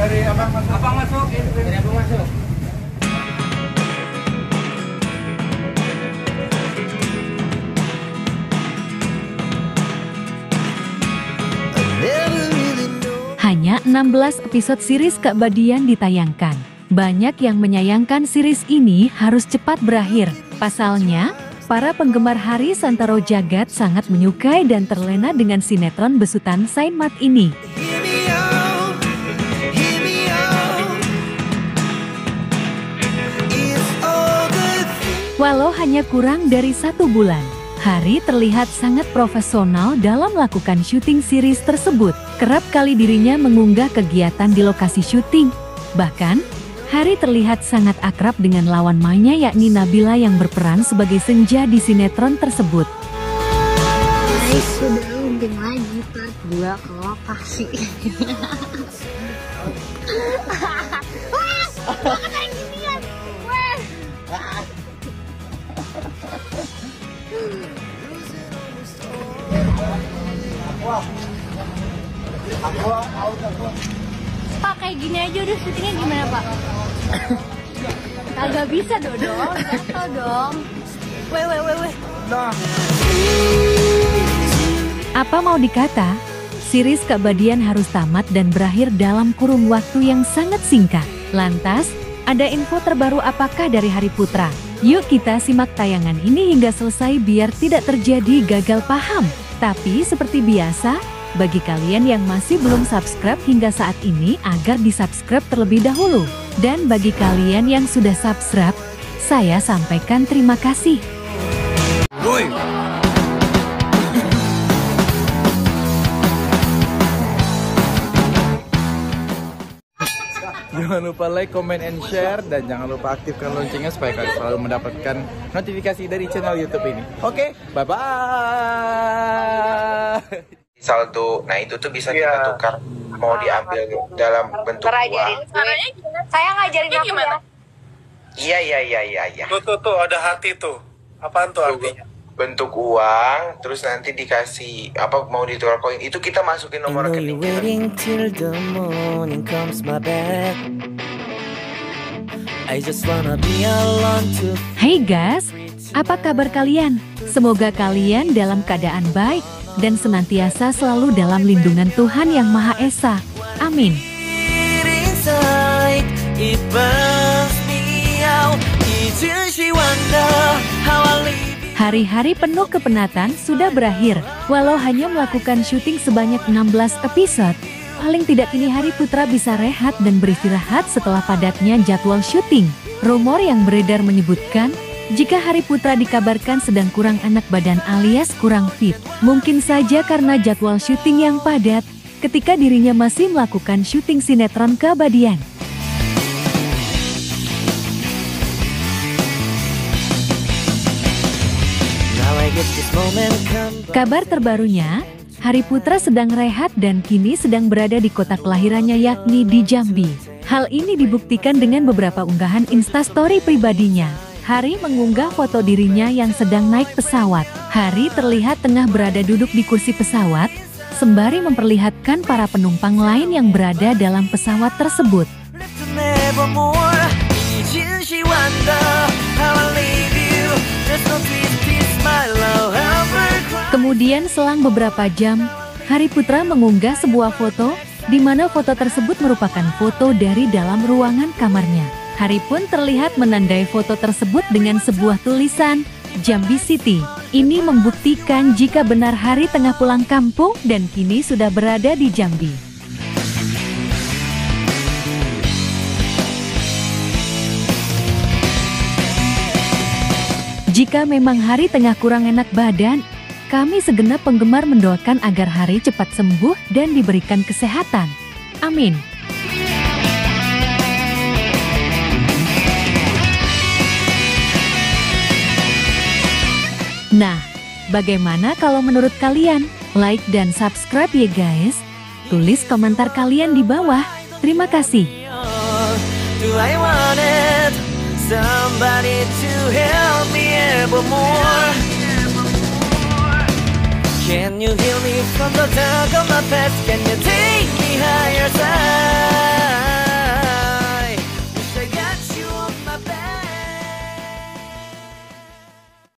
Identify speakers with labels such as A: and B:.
A: Dari abang masuk.
B: Abang masuk. Dari abang masuk.
C: Hanya 16 episode series keabadian ditayangkan. Banyak yang menyayangkan series ini harus cepat berakhir. Pasalnya, para penggemar Hari Santoro Jagat sangat menyukai dan terlena dengan sinetron besutan Sain Mat ini. Walau hanya kurang dari 1 bulan, Hari terlihat sangat profesional dalam melakukan syuting series tersebut. Kerap kali dirinya mengunggah kegiatan di lokasi syuting. Bahkan, Hari terlihat sangat akrab dengan lawan mainnya yakni Nabila yang berperan sebagai Senja di sinetron tersebut.
D: Guys, sudah launching lagi part 2 ke lokasi.
E: Pak, kayak gini aja udah syutingnya gimana Pak? Kagak bisa Dodong, jatuh dong. Weh.
C: Apa mau dikata, series keabadian harus tamat dan berakhir dalam kurun waktu yang sangat singkat. Lantas, ada info terbaru apakah dari Hari Putra? Yuk kita simak tayangan ini hingga selesai biar tidak terjadi gagal paham. Tapi seperti biasa, bagi kalian yang masih belum subscribe hingga saat ini agar di-subscribe terlebih dahulu. Dan bagi kalian yang sudah subscribe, saya sampaikan terima kasih.
A: Woi. Jangan lupa like, comment, and share, dan jangan lupa aktifkan loncengnya supaya kalian selalu mendapatkan notifikasi dari channel YouTube ini. Oke, bye-bye.
F: Saldo, nah itu tuh bisa kita tukar, mau diambil dalam bentuk uang.
E: Saya ngajarin aku ya.
F: Iya.
G: Tuh, ada hati tuh. Apaan tuh artinya?
F: Bentuk uang, terus nanti dikasih apa mau ditukar koin. Itu kita masukin nomor rekening kita.
C: Hey guys, apa kabar kalian? Semoga kalian dalam keadaan baik dan senantiasa selalu dalam lindungan Tuhan Yang Maha Esa. Amin. Hari-hari penuh kepenatan sudah berakhir. Walau hanya melakukan syuting sebanyak 16 episode, paling tidak kini Hari Putra bisa rehat dan beristirahat setelah padatnya jadwal syuting. Rumor yang beredar menyebutkan, jika Hari Putra dikabarkan sedang kurang enak badan alias kurang fit. Mungkin saja karena jadwal syuting yang padat, ketika dirinya masih melakukan syuting sinetron keabadian. Kabar terbarunya, Hari Putra sedang rehat dan kini sedang berada di kota kelahirannya yakni di Jambi. Hal ini dibuktikan dengan beberapa unggahan Instastory pribadinya. Hari mengunggah foto dirinya yang sedang naik pesawat. Hari terlihat tengah berada duduk di kursi pesawat, sembari memperlihatkan para penumpang lain yang berada dalam pesawat tersebut. Kemudian selang beberapa jam, Hari Putra mengunggah sebuah foto, di mana foto tersebut merupakan foto dari dalam ruangan kamarnya. Hari pun terlihat menandai foto tersebut dengan sebuah tulisan, Jambi City. Ini membuktikan jika benar Hari tengah pulang kampung dan kini sudah berada di Jambi. Jika memang Hari tengah kurang enak badan, kami segenap penggemar mendoakan agar Hari cepat sembuh dan diberikan kesehatan. Amin. Nah, bagaimana kalau menurut kalian? Like dan subscribe ya guys. Tulis komentar kalian di bawah. Terima kasih. Somebody to help me evermore. Can you heal me from the dark of my past? Can you